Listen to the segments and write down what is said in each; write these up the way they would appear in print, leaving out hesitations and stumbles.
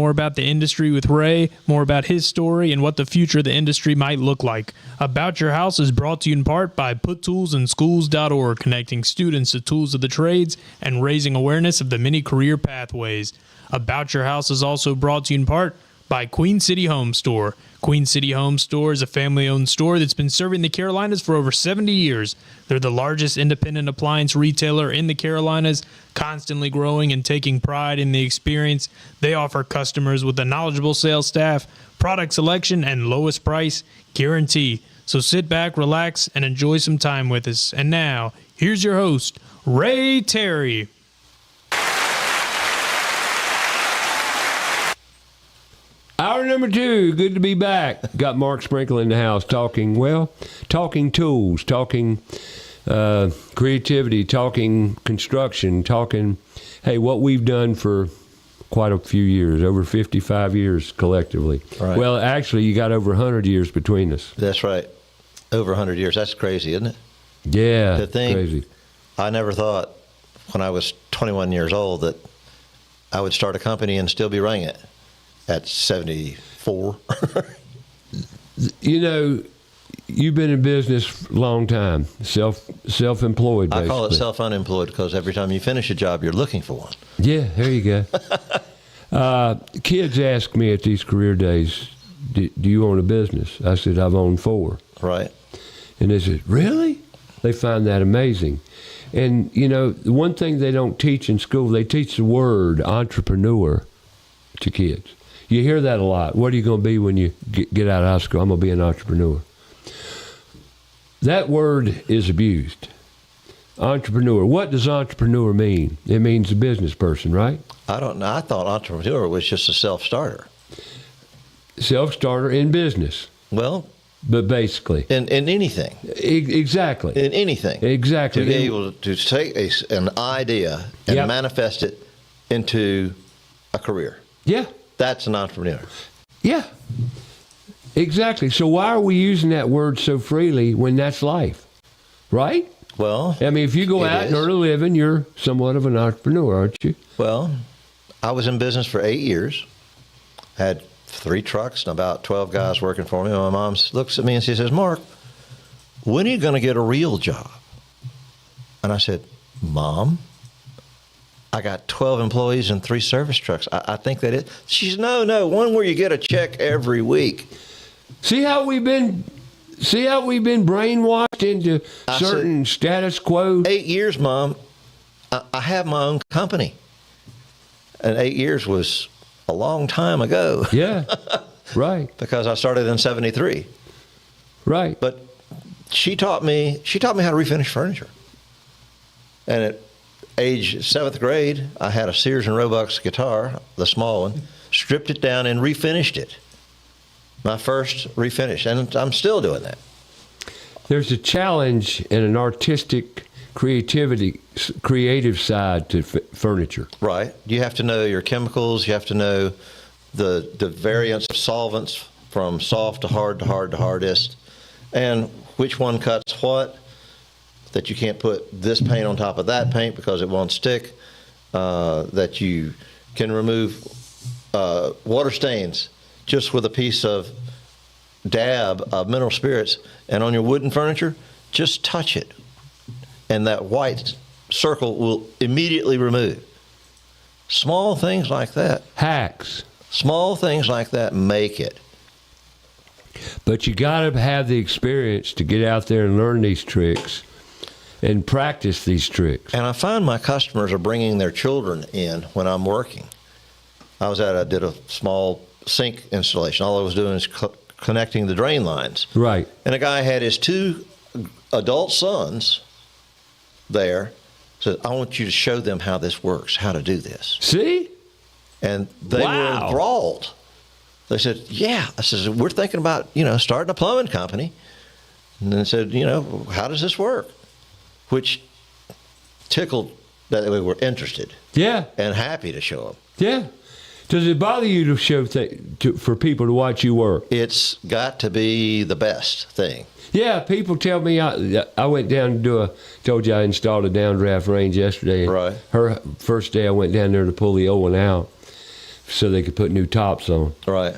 more about the industry with Ray, more about his story, and what the future of the industry might look like. About Your House is brought to you in part by PutToolsInSchools.org, connecting students to tools of the trades and raising awareness of the many career pathways. About Your House is also brought to you in part by Queen City Home Store. Queen City Home Store is a family-owned store that's been serving the Carolinas for over 70 years. They're the largest independent appliance retailer in the Carolinas, constantly growing and taking pride in the experience. They offer customers with a knowledgeable sales staff, product selection, and lowest price guarantee. So sit back, relax, and enjoy some time with us. And now, here's your host, Ray Terry. Hour number 2, good to be back. Got Mark Sprinkle in the house talking tools, talking creativity, talking construction, talking, hey, what we've done for quite a few years, over 55 years collectively. Right. Well, actually, you got over 100 years between us. That's right. Over 100 years. That's crazy, isn't it? Yeah, The thing, crazy. I never thought when I was 21 years old that I would start a company and still be running it at 74. You know, you've been in business a long time, self-employed, basically. I call it self-unemployed because every time you finish a job, you're looking for one. Yeah, there you go. Kids ask me at these career days, do you own a business? I said, I've owned 4. Right. And they said, really? They find that amazing. And, you know, the one thing they don't teach in school, they teach the word entrepreneur to kids. You hear that a lot. What are you going to be when you get out of high school? I'm going to be an entrepreneur. That word is abused. Entrepreneur. What does entrepreneur mean? It means a business person, right? I don't know. I thought entrepreneur was just a self-starter. Self-starter in business. Well, but basically. in anything. Exactly. In anything. Exactly. To be able to take an idea and manifest it into a career. Yeah. That's an entrepreneur. Yeah. Exactly. So why are we using that word so freely when that's life? Right? Well, I mean, if you go out and earn a living, you're somewhat of an entrepreneur, aren't you? Well, I was in business for 8 years. Had 3 trucks and about 12 guys working for me. My mom looks at me and she says, Mark, when are you going to get a real job? And I said, Mom, I got 12 employees and 3 service trucks. I think that it. She said, no, one where you get a check every week. See how we've been brainwashed into certain status quo? 8 years, Mom. I have my own company. And 8 years was a long time ago. Yeah, right. Because I started in 73. Right. But she taught me how to refinish furniture. And at age 7th grade, I had a Sears and Roebuck's guitar, the small one, stripped it down and refinished it. My first refinish, and I'm still doing that. There's a challenge and an artistic creative side to furniture. Right. You have to know your chemicals. You have to know the variants of solvents from soft to hard to hard to hardest, and which one cuts what. That you can't put this paint on top of that paint because it won't stick. That you can remove water stains just with a piece of dab of mineral spirits, and on your wooden furniture, just touch it, and that white circle will immediately remove. Small things like that. Hacks. Small things like that make it. But you got to have the experience to get out there and learn these tricks and practice these tricks. And I find my customers are bringing their children in when I'm working. I did a small sink installation. All I was doing is connecting the drain lines. Right. And a guy had his 2 adult sons there. Said, I want you to show them how this works, how to do this. See? And they were enthralled. They said, yeah. I said, we're thinking about, starting a plumbing company. And then said, how does this work? Which tickled that we were interested. Yeah. And happy to show them. Yeah. Does it bother you to show for people to watch you work? It's got to be the best thing. Yeah, people tell me I went down to told you I installed a downdraft range yesterday. Right. Her first day I went down there to pull the old one out. so they could put new tops on. Right.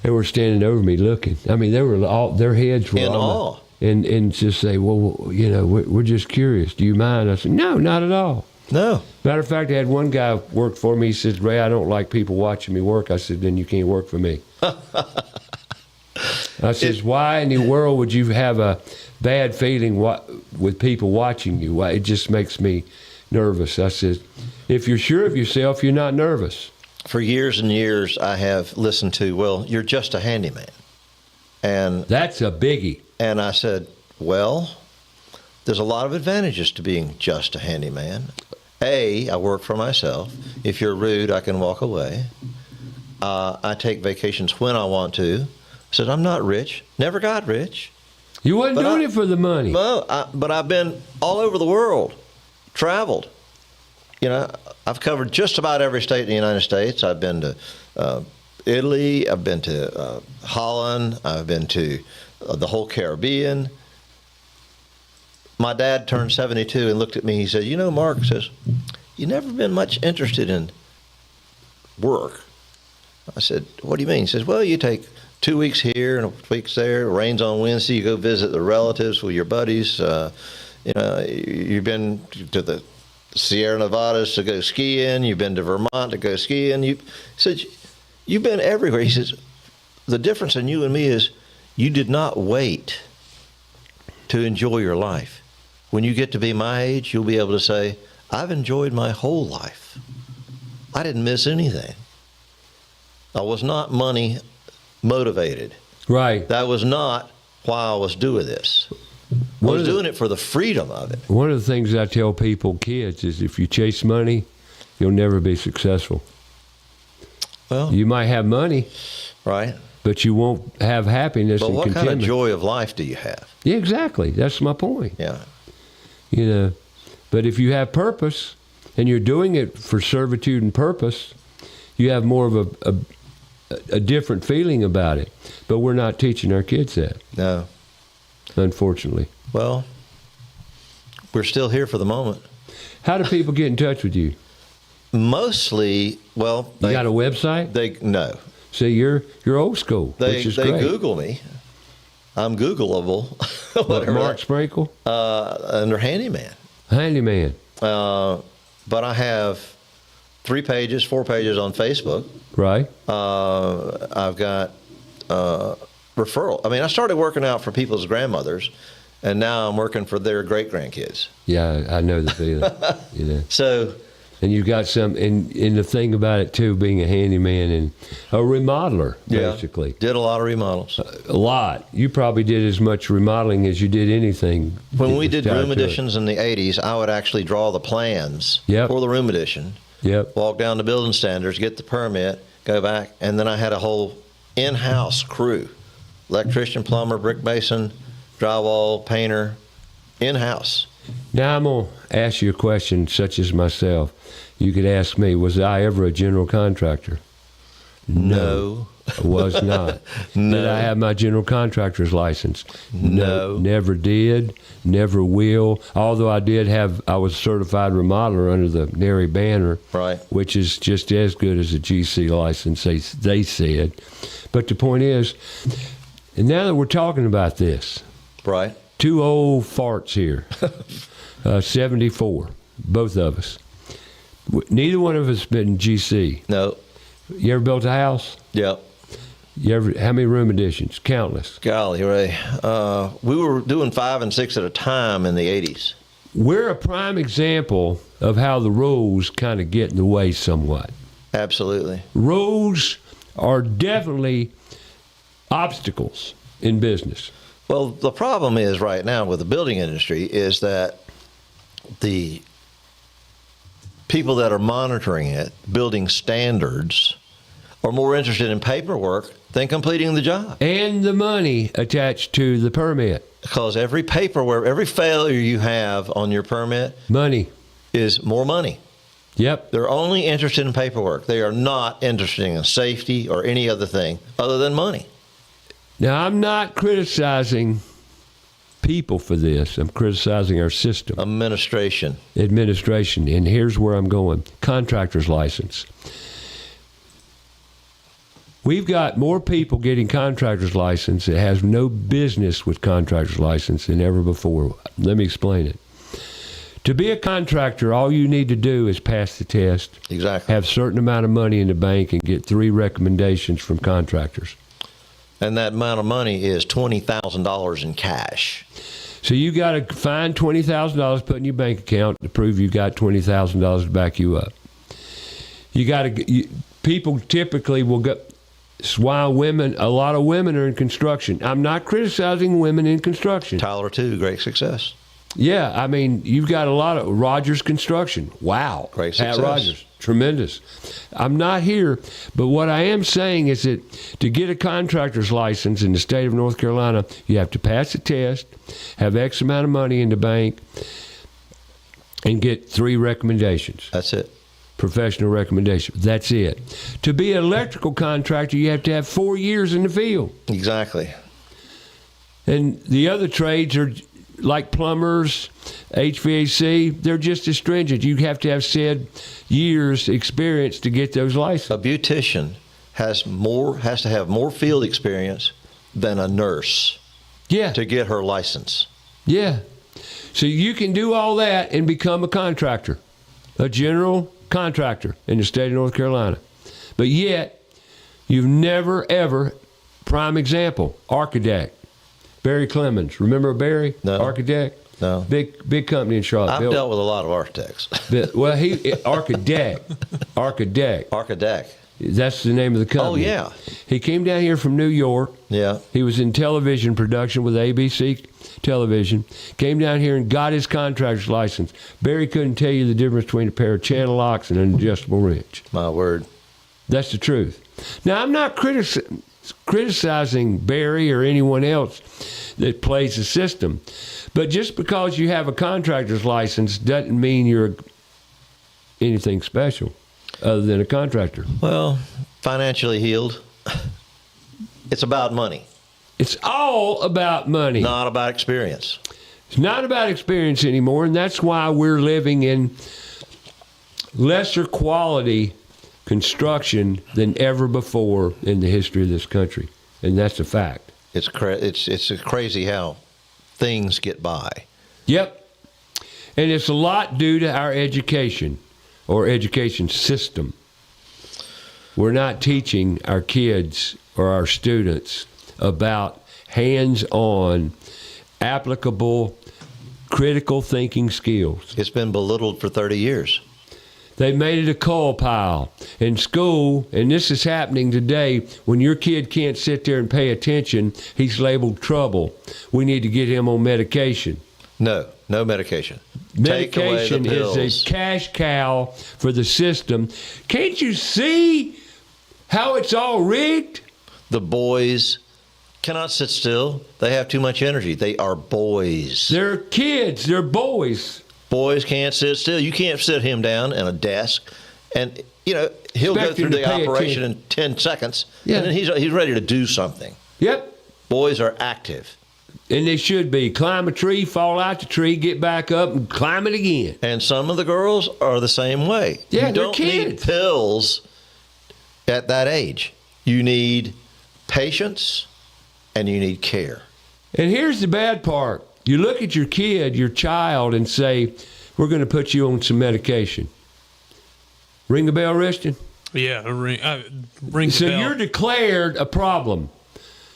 They were standing over me looking. I mean, they were all, their heads were In all awe. and just say, well, we're just curious. Do you mind? I said, no, not at all. No. Matter of fact, I had one guy work for me. He says, Ray, I don't like people watching me work. I said, then you can't work for me. I says, why in the world would you have a bad feeling with people watching you? Why? It just makes me nervous. I said, if you're sure of yourself, you're not nervous. For years and years, I have listened to, well, you're just a handyman. And that's a biggie. And I said, well, there's a lot of advantages to being just a handyman. I work for myself. If you're rude, I can walk away. I take vacations when I want to. I said, I'm not rich. Never got rich. You wasn't doing it for the money. Well, but I've been all over the world, traveled. You know, I've covered just about every state in the United States. I've been to Italy. I've been to Holland. I've been to the whole Caribbean. My dad turned 72 and looked at me. He said, you know, Mark, says, you've never been much interested in work. I said, what do you mean? He says, well, you take 2 weeks here and a week there. It rains on Wednesday. You go visit the relatives with your buddies. You know, you've been to the Sierra Nevadas to go skiing. You've been to Vermont to go skiing. He said, you've been everywhere. He says, the difference in you and me is you did not wait to enjoy your life. When you get to be my age, you'll be able to say, I've enjoyed my whole life. I didn't miss anything. I was not money motivated. Right. That was not why I was doing this. I was doing it for the freedom of it. One of the things I tell kids, is if you chase money, you'll never be successful. Well, you might have money, right, but you won't have happiness and contentment. But what kind of joy of life do you have? Yeah, exactly. That's my point. Yeah. You know, but if you have purpose and you're doing it for servitude and purpose, you have more of a different feeling about it. But we're not teaching our kids that. No. Unfortunately. Well, we're still here for the moment. How do people get in touch with you? Mostly, well, you got a website? No. See, you're old school, which is great. They Google me. I'm Googleable. Mark Sprinkle? Under Handyman. Handyman. But I have 4 pages on Facebook. Right. I've got referral. I mean, I started working out for people's grandmothers, and now I'm working for their great-grandkids. Yeah, I know the feeling. You know. So... And you got some, and the thing about it too, being a handyman and a remodeler, basically. Did a lot of remodels. A lot. You probably did as much remodeling as you did anything. When we did room additions in the 80s, I would actually draw the plans for the room addition. Yep. Walk down to building standards, get the permit, go back, and then I had a whole in-house crew: electrician, plumber, brick mason, drywall, painter, in-house. Now I'm going to ask you a question such as myself. You could ask me, was I ever a general contractor? No. I was not. No. Did I have my general contractor's license? No. Never did, never will. Although I was a certified remodeler under the NARI banner, right, which is just as good as a GC license, they said. But the point is, and now that we're talking about this, right, 2 old farts here, 74, both of us. Neither one of us been GC. No. You ever built a house? Yep. How many room additions? Countless. Golly, Ray. We were doing 5 and 6 at a time in the 80s. We're a prime example of how the rules kind of get in the way somewhat. Absolutely. Rules are definitely obstacles in business. Well, the problem is right now with the building industry is that the people that are monitoring it, building standards, are more interested in paperwork than completing the job. And the money attached to the permit. Because every paperwork, every failure you have on your permit, money is more money. Yep. They're only interested in paperwork. They are not interested in safety or any other thing other than money. Now, I'm not criticizing people for this. I'm criticizing our system. Administration. And here's where I'm going. Contractor's license. We've got more people getting contractor's license that has no business with contractor's license than ever before. Let me explain it. To be a contractor, all you need to do is pass the test. Exactly. Have a certain amount of money in the bank and get 3 recommendations from contractors. And that amount of money is $20,000 in cash. So you got to find $20,000 put in your bank account to prove you got $20,000 to back you up. You got to. People typically will go. That's why a lot of women are in construction. I'm not criticizing women in construction. Tyler, too, great success. Yeah, I mean, you've got a lot of Rogers Construction. Wow. Great success. Pat Rogers. Tremendous. I'm not here, but what I am saying is that to get a contractor's license in the state of North Carolina, you have to pass a test, have X amount of money in the bank, and get 3 recommendations. That's it. Professional recommendation. That's it. To be an electrical contractor, you have to have 4 years in the field. Exactly. And the other trades are like plumbers, HVAC, they're just as stringent. You have to have said years experience to get those licenses. A beautician has to have more field experience than a nurse to get her license. Yeah. So you can do all that and become a contractor, a general contractor in the state of North Carolina. But yet, you've never, ever, prime example, architect. Barry Clemens. Remember Barry? No. Architect? No. Big company in Charlotte. I've dealt with a lot of architects. Well, architect. Architect. That's the name of the company. Oh, yeah. He came down here from New York. Yeah. He was in television production with ABC Television. Came down here and got his contractor's license. Barry couldn't tell you the difference between a pair of channel locks and an adjustable wrench. My word. That's the truth. Now, I'm not criticizing Barry or anyone else that plays the system. But just because you have a contractor's license doesn't mean you're anything special other than a contractor. Well, financially healed. It's about money. It's all about money. Not about experience. It's not about experience anymore, and that's why we're living in lesser quality construction than ever before in the history of this country, and that's a fact. It's crazy how things get by. Yep, and it's a lot due to our education or education system. We're not teaching our kids or our students about hands-on, applicable, critical thinking skills. It's been belittled for 30 years. They made it a coal pile in school, and this is happening today. When your kid can't sit there and pay attention, he's labeled trouble. We need to get him on medication. No medication. Medication Take away the pills. is a cash cow for the system. Can't you see how it's all rigged? The boys cannot sit still. They have too much energy. They are boys. They're kids. They're boys. Boys can't sit still. You can't sit him down at a desk and, he'll go through the operation in 10 seconds, and then he's ready to do something. Yep. Boys are active. And they should be. Climb a tree, fall out the tree, get back up, and climb it again. And some of the girls are the same way. Yeah, you they're don't kids. need pills at that age. You need patience, and you need care. And here's the bad part. You look at your kid, your child, and say, we're going to put you on some medication. Ring the bell, Richton? Yeah, ring the bell. So you're declared a problem.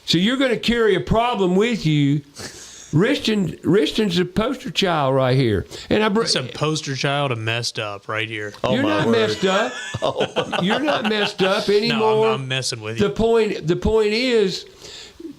So you're going to carry a problem with you. Richton's a poster child right here. And It's a poster child of messed up right here. Oh, you're not messed up. You're not messed up anymore. No, I'm messing with you. The point is,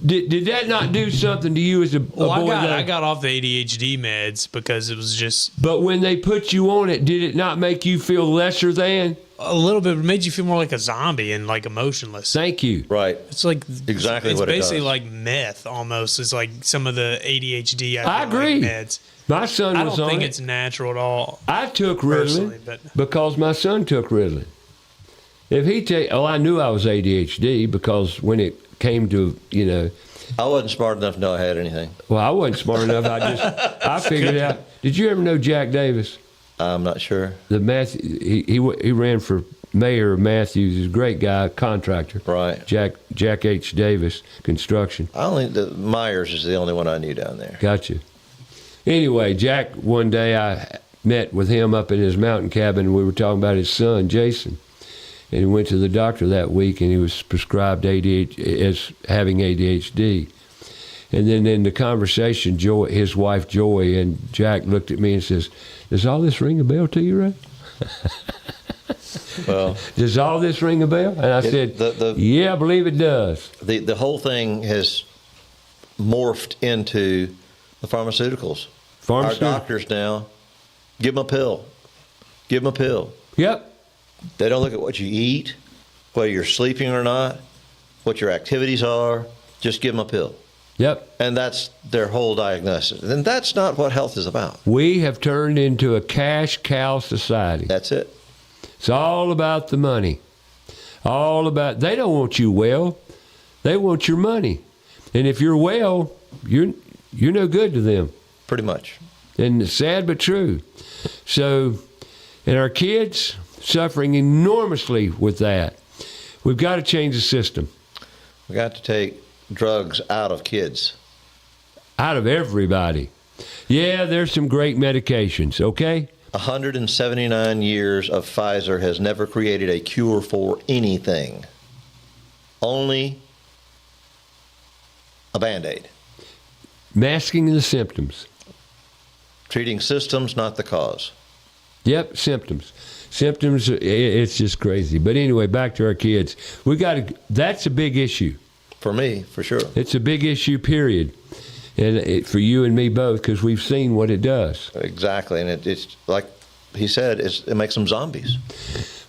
did that not do something to you as a boy? I got off the ADHD meds because it was just... But when they put you on it, did it not make you feel lesser than? A little bit. It made you feel more like a zombie and like emotionless. Thank you. Right. It's like exactly what it does. It's basically like meth almost. It's like some of the ADHD I agree. meds. My son was on it. I don't think it's natural at all. I took Ritalin but because my son took Ritalin. If he I knew I was ADHD because when it came to, I wasn't smart enough to know I had anything. Well, I wasn't smart enough. I figured it out. Did you ever know Jack Davis? I'm not sure. The math he ran for mayor of Matthews is a great guy, contractor. Right. Jack H. Davis, construction. Myers is the only one I knew down there. Gotcha. Anyway, Jack, one day I met with him up in his mountain cabin, and we were talking about his son, Jason. And he went to the doctor that week, and he was prescribed as having ADHD. And then in the conversation, his wife, Joy, and Jack looked at me and says, "Does all this ring a bell to you, Ray?" Well, does all this ring a bell? And I said, yeah, I believe it does. The whole thing has morphed into the pharmaceuticals. Our doctors now, give them a pill. Give them a pill. Yep. They don't look at what you eat, whether you're sleeping or not, what your activities are. Just give them a pill. Yep. And that's their whole diagnosis. And that's not what health is about. We have turned into a cash cow society. That's it. It's all about the money. They don't want you well. They want your money. And if you're well, you're no good to them. Pretty much. And it's sad but true. So, and our kids suffering enormously with that. We've got to change the system. We got to take drugs out of kids. Out of everybody. Yeah, there's some great medications, okay? 179 years of Pfizer has never created a cure for anything. Only a Band-Aid. Masking the symptoms. Treating symptoms, not the cause. Yep, symptoms. Symptoms, it's just crazy. But anyway, back to our kids. That's a big issue. For me, for sure. It's a big issue, period. And for you and me both, because we've seen what it does. Exactly. And it's like he said, it makes them zombies.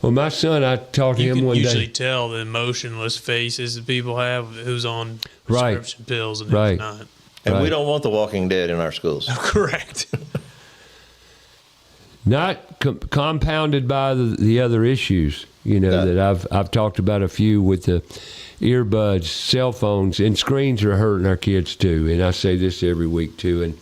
Well, my son, I talked to him one day. You can usually tell the emotionless faces that people have who's on prescription pills and who's not. And we don't want the Walking Dead in our schools. Correct. Not compounded by the other issues, that I've talked about a few with the earbuds, cell phones, and screens are hurting our kids too. And I say this every week too. And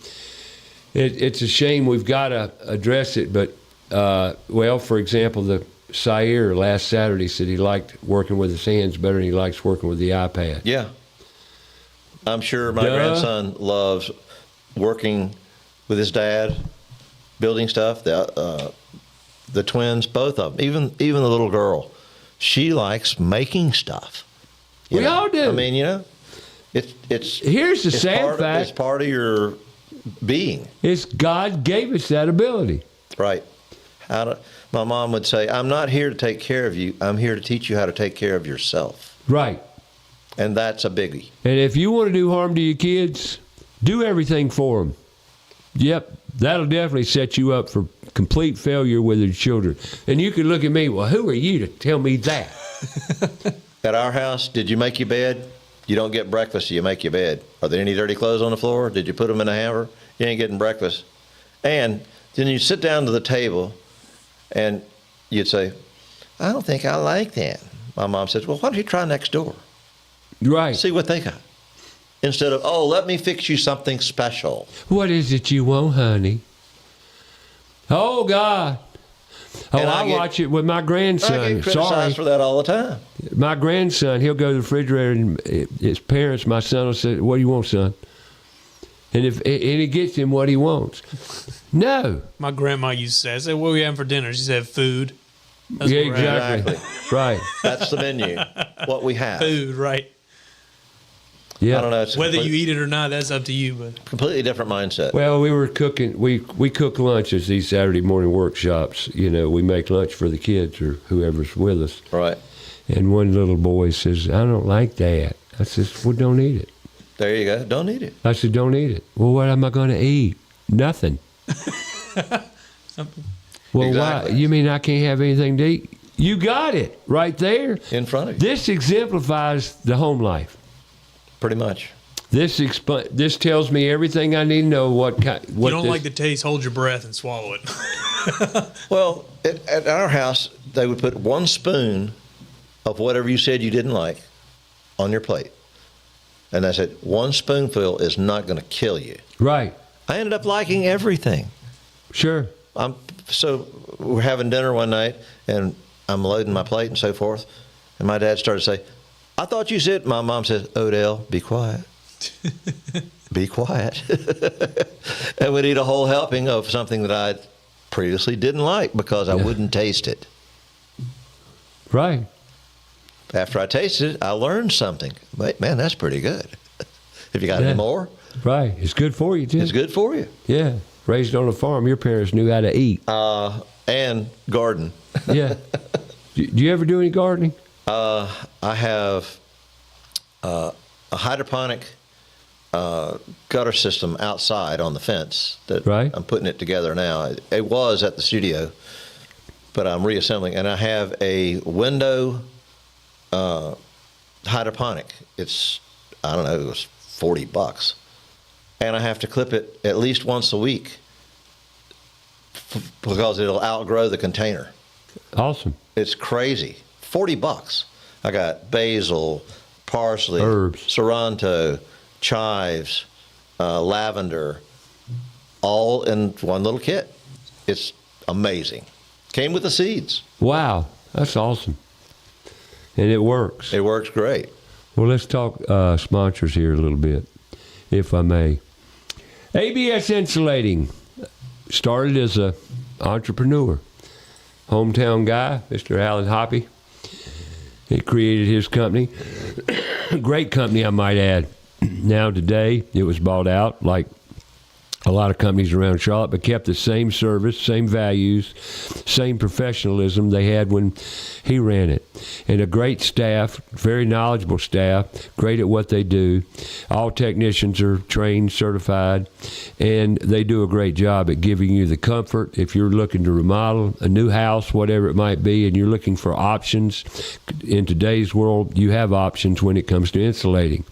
it's a shame. We've got to address it. But, for example, the Sayer last Saturday said he liked working with his hands better than he likes working with the iPad. Yeah. I'm sure my grandson loves working with his dad, building stuff. The twins, both of them, even the little girl, she likes making stuff. We all do. I mean, it's here's the sad fact. It's part of your being. It's God gave us that ability. Right. My mom would say, "I'm not here to take care of you. I'm here to teach you how to take care of yourself." Right. And that's a biggie. And if you want to do harm to your kids, do everything for them. Yep, that'll definitely set you up for complete failure with your children. And you can look at me, well, who are you to tell me that? At our house, did you make your bed? You don't get breakfast, you make your bed. Are there any dirty clothes on the floor? Did you put them in a hamper? You ain't getting breakfast. And then you sit down to the table and you'd say, "I don't think I like that." My mom says, "Well, why don't you try next door? Right. See what they got." Instead of, "Oh, let me fix you something special." What is it you want, honey? Oh, God. Oh, I watch it with my grandson. I get criticized for that all the time. My grandson, he'll go to the refrigerator and his parents, my son will say, "What do you want, son?" And it gets him what he wants. No. My grandma used to say, I said, "What are we having for dinner?" She said, "Food." That's exactly. Right. That's the menu. What we have. Food, right. Yeah. I don't know. Whether you eat it or not, that's up to you. But completely different mindset. Well, we were cooking. We cook lunches these Saturday morning workshops. We make lunch for the kids or whoever's with us. Right. And one little boy says, "I don't like that." I says, "Well, don't eat it." There you go. Don't eat it. I said, "Don't eat it." "Well, what am I going to eat?" "Nothing." Well, exactly. Why? You mean I can't have anything to eat? You got it right there in front of you. This exemplifies the home life. Pretty much. This tells me everything I need to know. What you don't like the taste? Hold your breath and swallow it. Well, at our house, they would put one spoon of whatever you said you didn't like on your plate, and I said one spoonful is not going to kill you. Right. I ended up liking everything. Sure. So we're having dinner one night, and I'm loading my plate and so forth. And my dad started to say, I thought you said, my mom says, Odell, be quiet. Be quiet. And we'd eat a whole helping of something that I previously didn't like because I wouldn't taste it. Right. After I tasted it, I learned something. Wait, man, that's pretty good. If you got any more? Right. It's good for you, too. It's good for you. Yeah. Raised on a farm, your parents knew how to eat. And garden. Yeah. Do you ever do any gardening? I have a hydroponic gutter system outside on the fence that I'm putting it together now. It was at the studio, but I'm reassembling. And I have a window hydroponic. It's, I don't know, it was $40. And I have to clip it at least once a week because it'll outgrow the container. Awesome. It's crazy. $40. I got basil, parsley, herbs, Sorrento, chives, lavender, all in one little kit. It's amazing. Came with the seeds. Wow, that's awesome. And it works. It works great. Well, let's talk sponsors here a little bit, if I may. ABS Insulating started as an entrepreneur. Hometown guy, Mr. Alan Hoppy. He created his company. Great company, I might add. Now today, it was bought out like a lot of companies around Charlotte, but kept the same service, same values, same professionalism they had when he ran it. And a great staff, very knowledgeable staff, great at what they do. All technicians are trained, certified, and they do a great job at giving you the comfort. If you're looking to remodel a new house, whatever it might be, and you're looking for options, in today's world, you have options when it comes to insulating.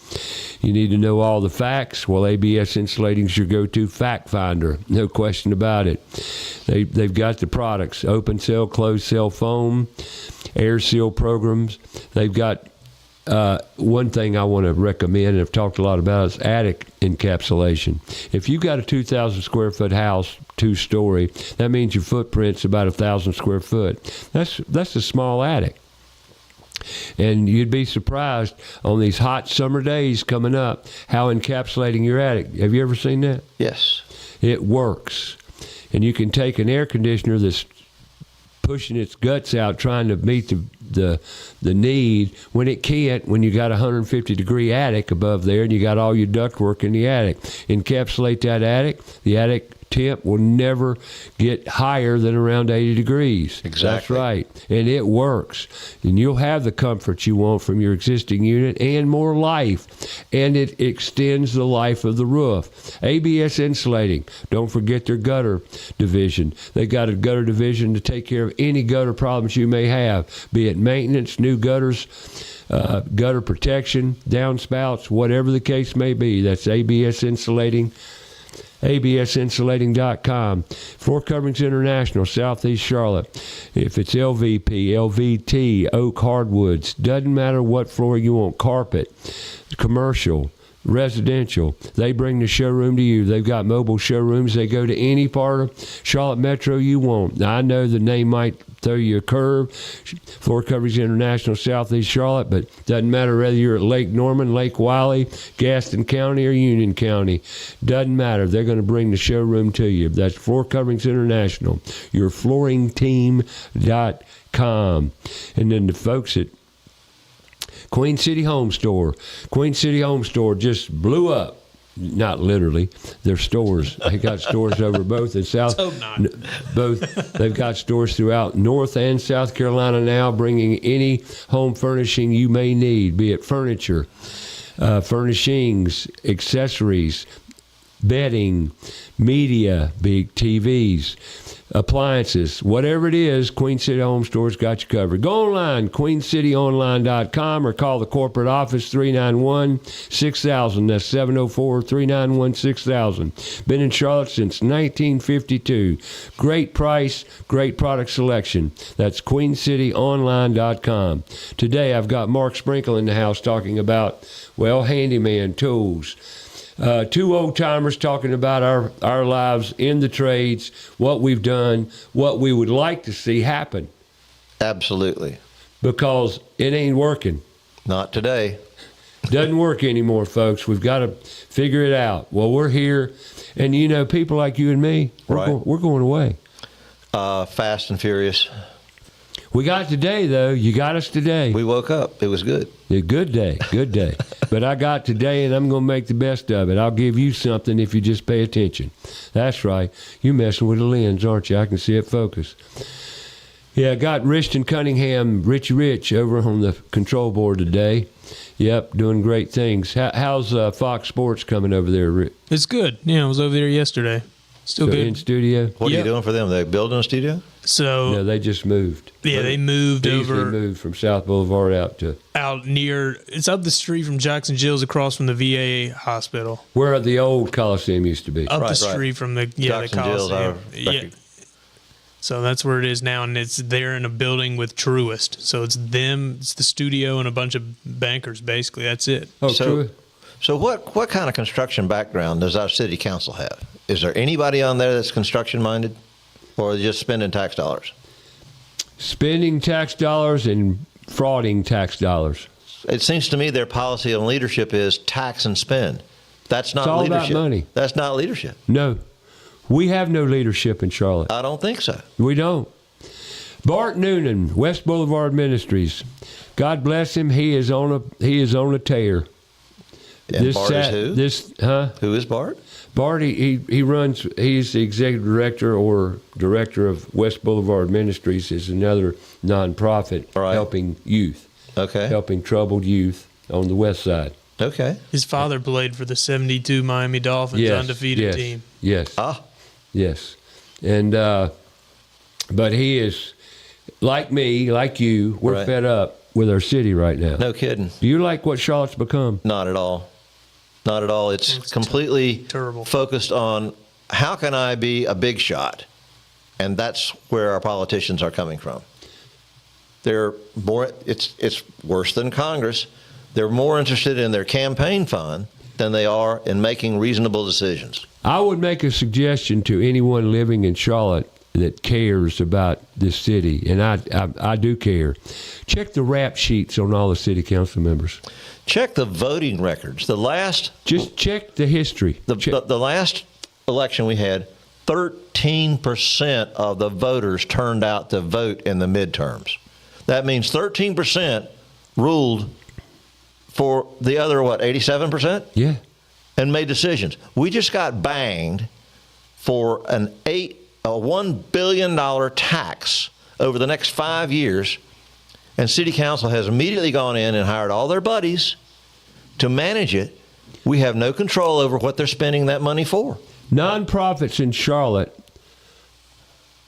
You need to know all the facts. Well, ABS Insulating is your go-to fact finder. No question about it. They've got the products: open cell, closed cell foam, air seal programs. They've got one thing I want to recommend, and I've talked a lot about, is attic encapsulation. If you've got a 2,000 square foot house, 2-story, that means your footprint's about 1,000 square foot. That's a small attic. And you'd be surprised on these hot summer days coming up how encapsulating your attic. Have you ever seen that? Yes. It works. And you can take an air conditioner that's pushing its guts out trying to meet the need when it can't, when you got a 150-degree attic above there and you got all your ductwork in the attic. Encapsulate that attic. The attic temp will never get higher than around 80 degrees. Exactly. That's right. And it works. And you'll have the comfort you want from your existing unit and more life. And it extends the life of the roof. ABS Insulating. Don't forget their gutter division. They got a gutter division to take care of any gutter problems you may have, be it maintenance, new gutters, gutter protection, downspouts, whatever the case may be. That's ABS Insulating. ABSinsulating.com. Floor Coverings International, Southeast Charlotte. If it's LVP, LVT, oak hardwoods, doesn't matter what floor you want, carpet, commercial, residential, they bring the showroom to you. They've got mobile showrooms. They go to any part of Charlotte Metro you want. Now, I know the name might throw you a curve, Floor Coverings International, Southeast Charlotte, but doesn't matter whether you're at Lake Norman, Lake Wiley, Gaston County, or Union County. Doesn't matter. They're going to bring the showroom to you. That's Floor Coverings International, your flooringteam.com. And then the folks at Queen City Home Store. Queen City Home Store just blew up. Not literally. Their stores. They got stores over both in South. Let's hope not. Both. They've got stores throughout North and South Carolina now, bringing any home furnishing you may need, be it furniture, furnishings, accessories, bedding, media, big TVs, appliances, whatever it is, Queen City Home Store's got you covered. Go online, queencityonline.com, or call the corporate office, 391-6000. That's 704-391-6000. Been in Charlotte since 1952. Great price, great product selection. That's queencityonline.com. Today I've got Mark Sprinkle in the house talking about, well, handyman tools. Two old-timers talking about our lives in the trades, what we've done, what we would like to see happen Absolutely. because it ain't working. Not today. Doesn't work anymore, folks. We've got to figure it out. Well, we're here, and you know, people like you and me, we're going away. Fast and furious. We got today, though. You got us today. We woke up. It was good. A good day, good day. But I got today, and I'm going to make the best of it. I'll give you something if you just pay attention. That's right. You're messing with a lens, aren't you? I can see it focus. Yeah, I got Richton Cunningham, Richie Rich, over on the control board today. Yep, doing great things. How's Fox Sports coming over there, Rick? It's good. Yeah, I was over there yesterday. Still good. In studio? What are you doing for them? They building a studio? So No, they just moved. yeah, they moved Easily over moved from South Boulevard out near. It's up the street from Jackson Gills, across from the VA hospital. where the old Coliseum used to be. Up the Right. street from the Jackson the Gills, Coliseum. Yeah. So that's where it is now, and it's there in a building with Truist. So it's them, it's the studio, and a bunch of bankers. Basically, that's it. Oh, So- true. So what kind of construction background does our city council have? Is there anybody on there that's construction minded, or are they just spending tax dollars? Spending tax dollars and frauding tax dollars. It seems to me their policy on leadership is tax and spend. That's not It's all about leadership. money. That's not leadership. No, we have no leadership in Charlotte. I don't think so. We don't. Bart Noonan, West Boulevard Ministries. God bless him. He is on a tear. And Bart is who? Who is Bart? Bart, he runs. He's the executive director or director of West Boulevard Ministries. Is another nonprofit Right. helping youth, Okay. helping troubled youth on the west side. Okay. His father played for the '72 Miami Dolphins, undefeated team. Yes. Ah. Yes. And but he is like me, like you. We're Right. fed up with our city right now. No kidding. Do you like what Charlotte's become? Not at all. Not at all. It's completely terrible. focused on how can I be a big shot? And that's where our politicians are coming from. They're more, it's worse than Congress. They're more interested in their campaign fund than they are in making reasonable decisions. I would make a suggestion to anyone living in Charlotte that cares about this city, and I do care. Check the rap sheets on all the city council members. Check the voting records. Just check the history. The last election we had, 13% of the voters turned out to vote in the midterms. That means 13% ruled for the other, 87%? Yeah. And made decisions. We just got banged for a $1 billion tax over the next 5 years, and City Council has immediately gone in and hired all their buddies to manage it. We have no control over what they're spending that money for. Nonprofits in Charlotte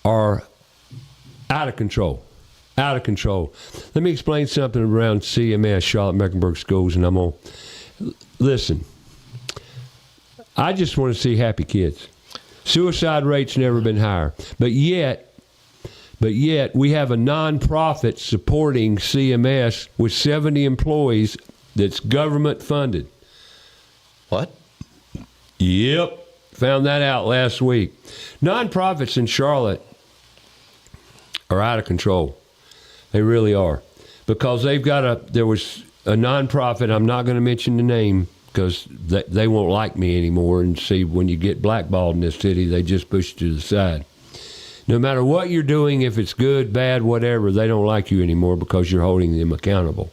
are out of control. Out of control. Let me explain something around CMS, Charlotte Mecklenburg Schools, and I'm on. Listen, I just want to see happy kids. Suicide rate's never been higher. But yet we have a nonprofit supporting CMS with 70 employees that's government funded. What? Yep. Found that out last week. Nonprofits in Charlotte are out of control. They really are. Because there was a nonprofit, I'm not going to mention the name because they won't like me anymore, and see, when you get blackballed in this city, they just push you to the side. No matter what you're doing, if it's good, bad, whatever, they don't like you anymore because you're holding them accountable.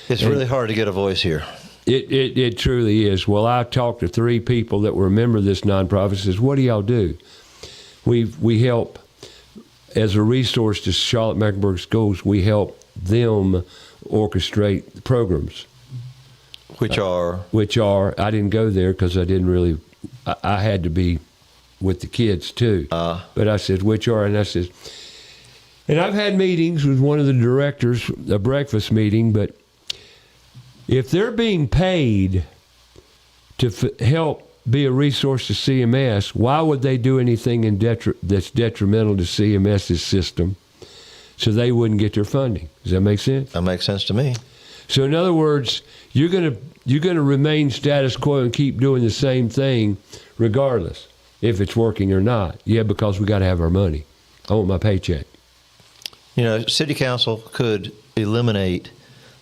It's really hard to get a voice here. It truly is. Well, I talked to 3 people that were a member of this nonprofit. Says, what do y'all do? We help, as a resource to Charlotte Mecklenburg Schools, we help them orchestrate programs. Which are, I didn't go there because I had to be with the kids too. But I said, which are, and I said, and I've had meetings with one of the directors, a breakfast meeting, but if they're being paid to help be a resource to CMS, why would they do anything that's detrimental to CMS's system so they wouldn't get their funding? Does that make sense? That makes sense to me. So in other words, you're gonna remain status quo and keep doing the same thing regardless if it's working or not. Yeah, because we got to have our money. I want my paycheck. You know, city council could eliminate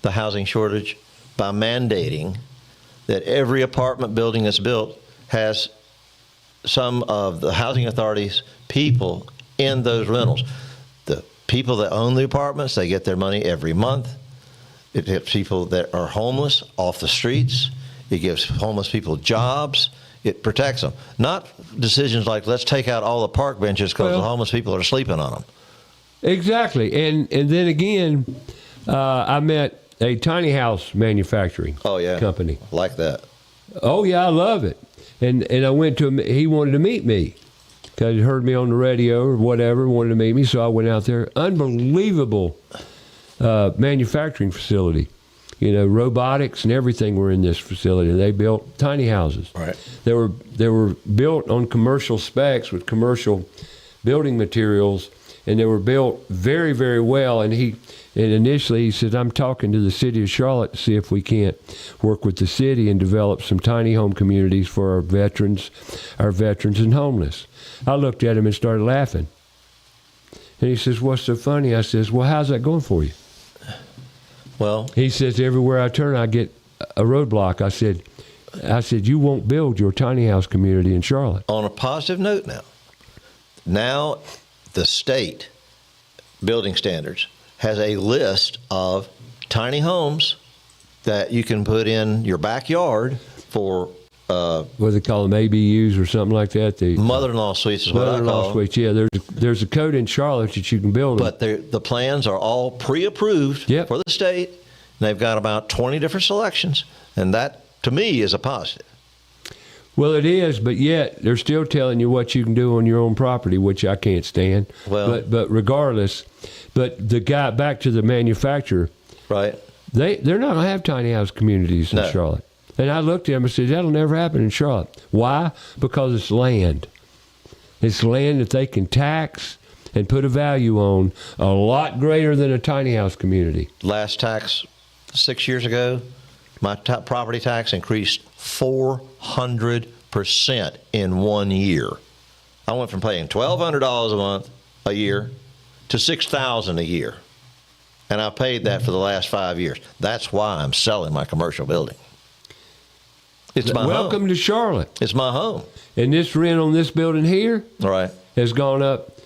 the housing shortage by mandating that every apartment building that's built has some of the housing authority's people in those rentals. The people that own the apartments, they get their money every month. It gives people that are homeless off the streets. It gives homeless people jobs. It protects them. Not decisions like, let's take out all the park benches because the homeless people are sleeping on them. Exactly. And then again, I met a tiny house manufacturing company. Like that. Oh, yeah, I love it. And I went to him. He wanted to meet me because he heard me on the radio or whatever, wanted to meet me. So I went out there. Unbelievable manufacturing facility. You know, robotics and everything were in this facility. They built tiny houses. Right. They were built on commercial specs with commercial building materials, and they were built very, very well. And initially he said, I'm talking to the city of Charlotte to see if we can't work with the city and develop some tiny home communities for our veterans and homeless. I looked at him and started laughing. And he says, what's so funny? I says, well, how's that going for you? Well, he says, everywhere I turn, I get a roadblock. I said, you won't build your tiny house community in Charlotte. On a positive note now the state building standards has a list of tiny homes that you can put in your backyard for what do they call them, ABUs or something like that? The mother-in-law suites is what I call them. Mother-in-law suites, yeah. There's a code in Charlotte that you can build them. But the plans are all pre-approved for the state. And they've got about 20 different selections, and that, to me, is a positive. Well, it is, but yet they're still telling you what you can do on your own property, which I can't stand. Well, but regardless, the guy, back to the manufacturer, right? They're not going to have tiny house communities in Charlotte. And I looked at him and said, that'll never happen in Charlotte. Why? Because it's land. It's land that they can tax and put a value on a lot greater than a tiny house community. Last tax 6 years ago, my property tax increased 400% in 1 year. I went from paying $1,200 a year to $6,000 a year. And I paid that for the last 5 years. That's why I'm selling my commercial building. It's my Welcome home. to Charlotte. It's my home. And this rent on this building here has gone up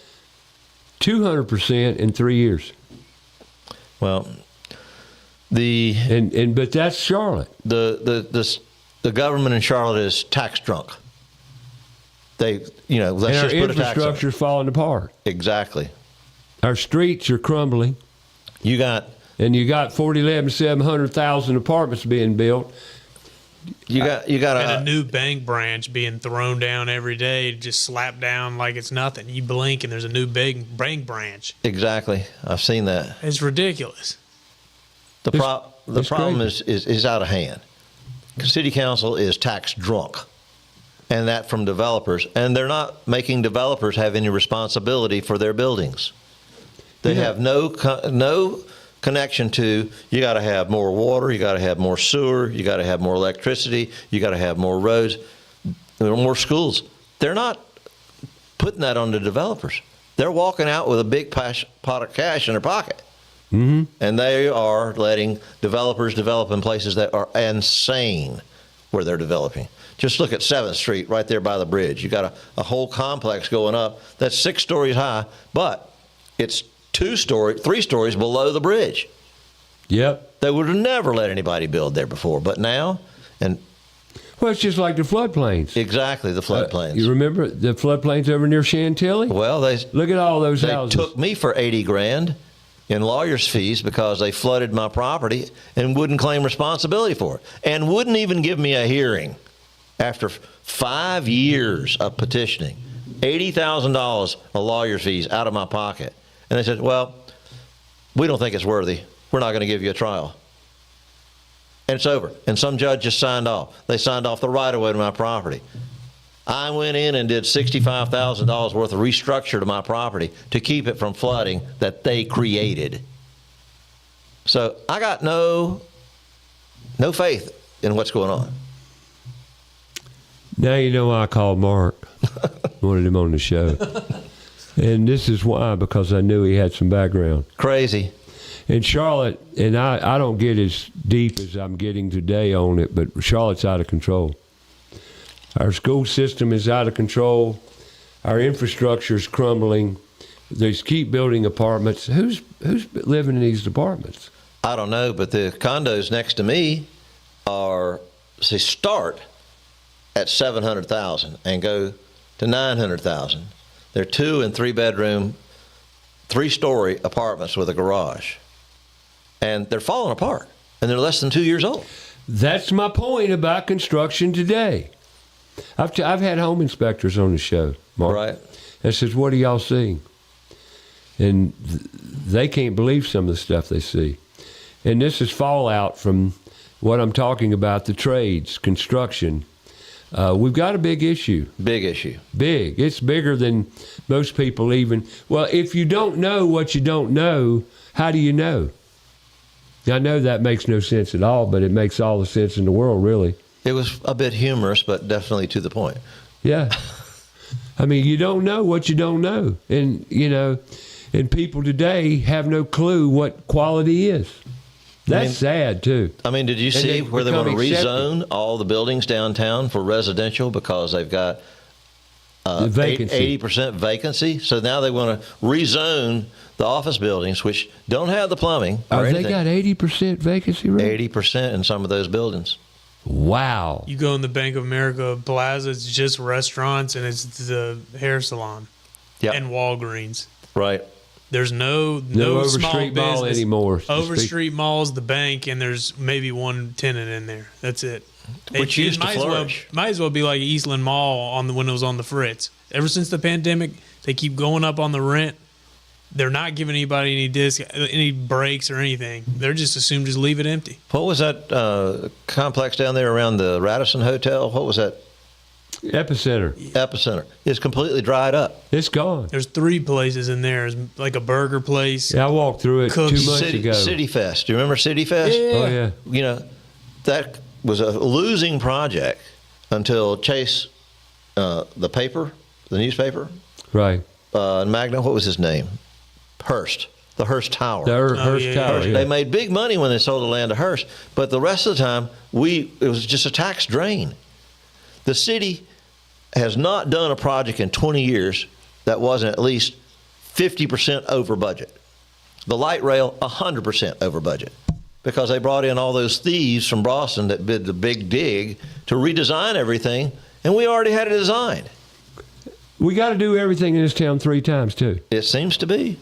200% in 3 years. Well, but that's Charlotte. The government in Charlotte is tax drunk. Let's and our just put a tax on it. infrastructure's falling apart. Exactly. Our streets are crumbling. You got 700,000 apartments being built. You got a new bank branch being thrown down every day, just slapped down like it's nothing. You blink and there's a new big bank branch. Exactly. I've seen that. It's ridiculous. The problem is out of hand. City council is tax drunk, and that from developers, and they're not making developers have any responsibility for their buildings. They have no connection to, you got to have more water, you got to have more sewer, you got to have more electricity, you got to have more roads, more schools. They're not putting that on the developers. They're walking out with a big pot of cash in their pocket. Mm-hmm. And they are letting developers develop in places that are insane where they're developing. Just look at 7th Street right there by the bridge. You got a whole complex going up that's 6 stories high, but it's 3 stories below the bridge. Yep. They would have never let anybody build there before, but now, well, it's just like the floodplains. Exactly, the floodplains. You remember the floodplains over near Chantilly? Well, look at all those houses. They took me for $80,000 in lawyers' fees because they flooded my property and wouldn't claim responsibility for it, and wouldn't even give me a hearing. After 5 years of petitioning, $80,000 of lawyers' fees out of my pocket. And they said, well, we don't think it's worthy. We're not going to give you a trial. And it's over. And some judge just signed off. They signed off the right-of-way to my property. I went in and did $65,000 worth of restructure to my property to keep it from flooding that they created. So I got no faith in what's going on. Now you know why I called Mark. Wanted him on the show. And this is why, because I knew he had some background. Crazy. In Charlotte, and I don't get as deep as I'm getting today on it, but Charlotte's out of control. Our school system is out of control. Our infrastructure is crumbling. They just keep building apartments. Who's living in these apartments? I don't know, but the condos next to me start at $700,000 and go to $900,000. They're 2 and 3 bedroom, 3-story apartments with a garage, and they're falling apart, and they're less than 2 years old. That's my point about construction today. I've had home inspectors on the show, Mark. Right. I says, "What are y'all seeing?" And they can't believe some of the stuff they see. And this is fallout from what I'm talking about, the trades, construction. We've got a big issue. Big issue. Big. It's bigger than most people even. Well, if you don't know what you don't know, how do you know? I know that makes no sense at all, but it makes all the sense in the world, really. It was a bit humorous, but definitely to the point. Yeah. I mean, you don't know what you don't know. And, and people today have no clue what quality is. That's sad, too. I mean, did you see where they want to rezone all the buildings downtown for residential because they've got vacancy. 80% vacancy? So now they want to rezone the office buildings, which don't have the plumbing or anything. They got 80% vacancy rate? 80% in some of those buildings. Wow. You go in the Bank of America Plaza, it's just restaurants and it's the hair salon and Walgreens. Right. There's no over small street business mall anymore. Over street malls, the bank, and there's maybe one tenant in there. That's it. Which used to flourish. Might as well be like Eastland Mall when it was on the Fritz. Ever since the pandemic, they keep going up on the rent. They're not giving anybody any breaks or anything. They're just assumed just leave it empty. What was that complex down there around the Radisson Hotel? What was that? Epicenter. It's completely dried up. It's gone. There's 3 places in there. There's like a burger place. Yeah, I walked through it 2 months ago. City Fest. Do you remember City Fest? Yeah. Oh, yeah. That was a losing project until Chase, the newspaper. Right. Magna, what was his name? Hearst. The Hearst Tower. Hearst Tower. Yeah. They made big money when they sold the land to Hearst, but the rest of the time, it was just a tax drain. The city has not done a project in 20 years that wasn't at least 50% over budget. The light rail, 100% over budget, because they brought in all those thieves from Boston that did the big dig to redesign everything, and we already had it designed. We got to do everything in this town 3 times, too. It seems to be.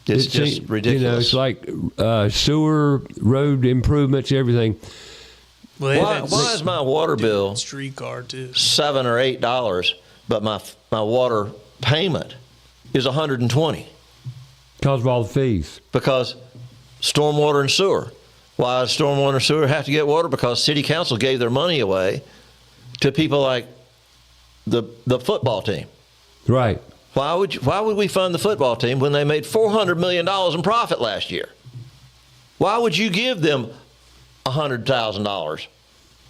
It's just ridiculous. It's like sewer, road improvements, everything. Well, why is my water bill streetcar too $7 or $8, but my water payment is $120? Because of all the fees. Because stormwater and sewer. Why does stormwater and sewer have to get water? Because city council gave their money away to people like the football team. Right. Why would we fund the football team when they made $400 million in profit last year? Why would you give them $100,000?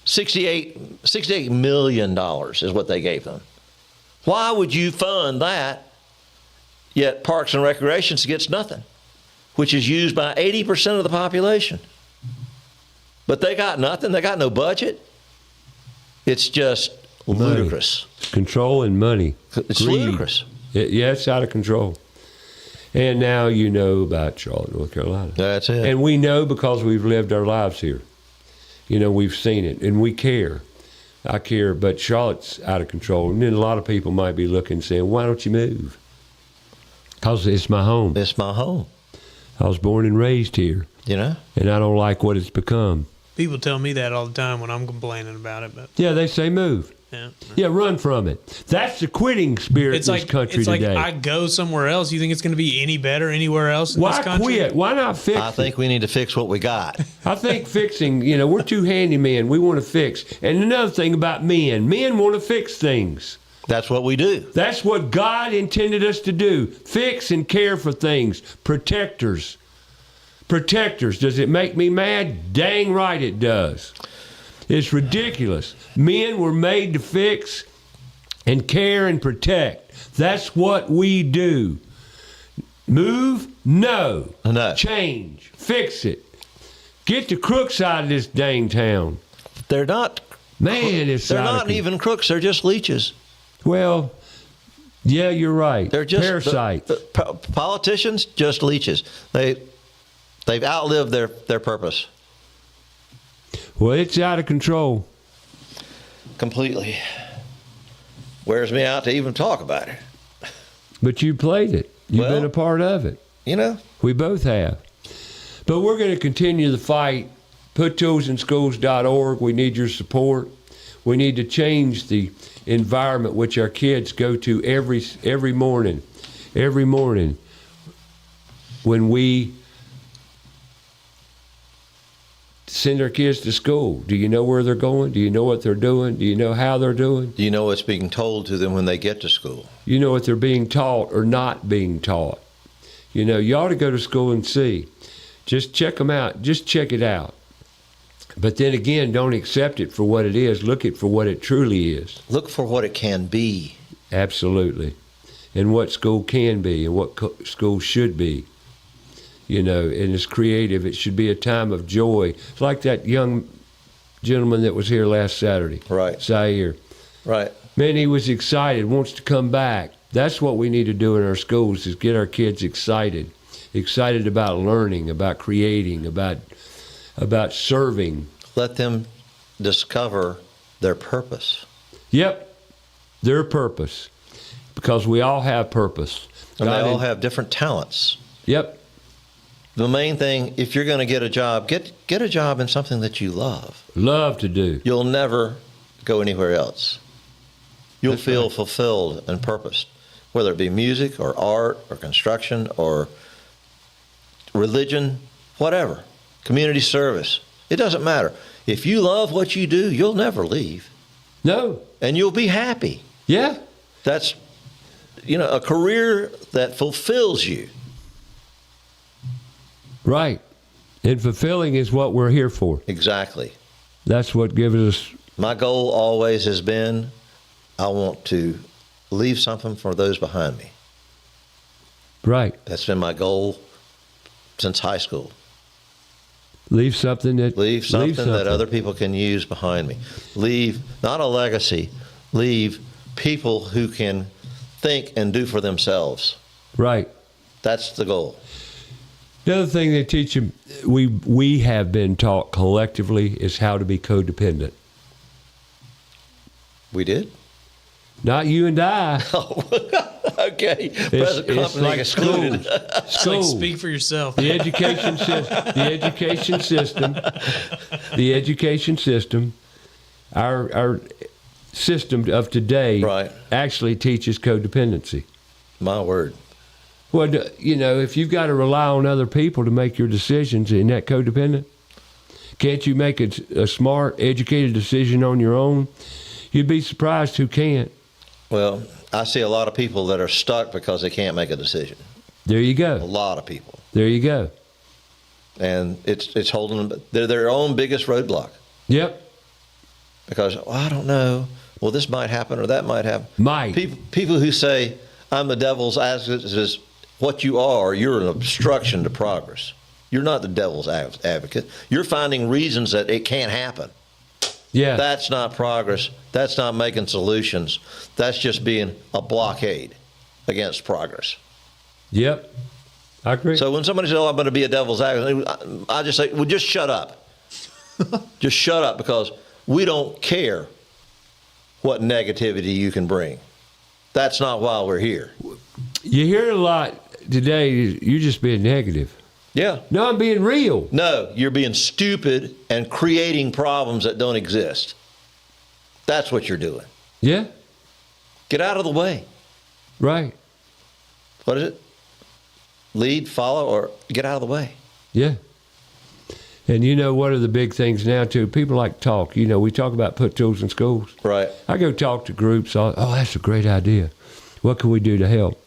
$68 million is what they gave them. Why would you fund that, yet Parks and Recreations gets nothing, which is used by 80% of the population? But they got nothing. They got no budget. It's just ludicrous. Control and money. It's Greed. Ludicrous. It's out of control. And now you know about Charlotte, North Carolina. That's it. And we know because we've lived our lives here. We've seen it, and we care. I care, but Charlotte's out of control. And then a lot of people might be looking and saying, why don't you move? Because it's my home. It's my home. I was born and raised here. And I don't like what it's become. People tell me that all the time when I'm complaining about it. But yeah, they say move. Yeah, run from it. That's the quitting spirit in this country today. It's like I go somewhere else. You think it's going to be any better anywhere else in this country? Why quit? Why not fix it? I think we need to fix what we got. I think fixing, we're too handyman. We want to fix. And another thing about men want to fix things. That's what we do. That's what God intended us to do. Fix and care for things. Protectors. Does it make me mad? Dang right it does. It's ridiculous. Men were made to fix and care and protect. That's what we do. Move? No. No. Change. Fix it. Get the crooks out of this dang town. They're not. Man, it's They're out of not control. even crooks. They're just leeches. Well, yeah, you're right. They're just parasites. Politicians, just leeches. They've outlived their purpose. Well, it's out of control. Completely. Wears me out to even talk about it. But you played it. You've Well, been a part of it. You know? We both have. But we're going to continue the fight. PutToolsInSchools.org. We need your support. We need to change the environment which our kids go to every morning. Every morning when we send our kids to school. Do you know where they're going? Do you know what they're doing? Do you know how they're doing? Do you know what's being told to them when they get to school? You know what they're being taught or not being taught. You know, you ought to go to school and see. Just check them out. Just check it out. But then again, don't accept it for what it is. Look at it for what it truly is. Look for what it can be. Absolutely. And what school can be and what school should be. You know, and it's creative. It should be a time of joy. It's like that young gentleman that was here last Saturday. Right. Zaire. Right. Man, he was excited, wants to come back. That's what we need to do in our schools is get our kids excited. Excited about learning, about creating, about serving. Let them discover their purpose. Yep, their purpose. Because we all have purpose. And they all have different talents. Yep. The main thing, if you're going to get a job, get a job in something that you love. Love to do. You'll never go anywhere else. You'll That's feel right. fulfilled and purposed, whether it be music or art or construction or religion, whatever, community service. It doesn't matter. If you love what you do, you'll never leave. No. And you'll be happy. Yeah. That's, a career that fulfills you. Right. And fulfilling is what we're here for. Exactly. That's what gives us. My goal always has been, I want to leave something for those behind me. Right. That's been my goal since high school. Leave something that. Leave something that other people can use behind me. Leave, not a legacy, leave people who can think and do for themselves. Right. That's the goal. The other thing they teach them, we have been taught collectively, is how to be codependent. We did? Not you and I. Oh, okay. Present It's company like excluded. It's like, speak for yourself. The education system, our system of today Right. actually teaches codependency. My word. Well, if you've got to rely on other people to make your decisions, isn't that codependent? Can't you make a smart, educated decision on your own? You'd be surprised who can't. Well, I see a lot of people that are stuck because they can't make a decision. There you A go. lot of people. There you go. And it's holding them, they're their own biggest roadblock. Yep. Because, I don't know, well, this might happen or that might happen. Might. People who say, I'm the devil's advocate, is what you are, you're an obstruction to progress. You're not the devil's advocate. You're finding reasons that it can't happen. Yeah. That's not progress. That's not making solutions. That's just being a blockade against progress. Yep. I agree. So when somebody says, I'm going to be a devil's advocate, I just say, well, just shut up. Just shut up, because we don't care what negativity you can bring. That's not why we're here. You hear a lot today, you're just being negative. Yeah. No, I'm being real. No, you're being stupid and creating problems that don't exist. That's what you're doing. Yeah. Get out of the way. Right. What is it? Lead, follow, or get out of the way. Yeah. And what are the big things now, too? People like to talk. We talk about put tools in schools. Right. I go talk to groups. Oh, that's a great idea. What can we do to help?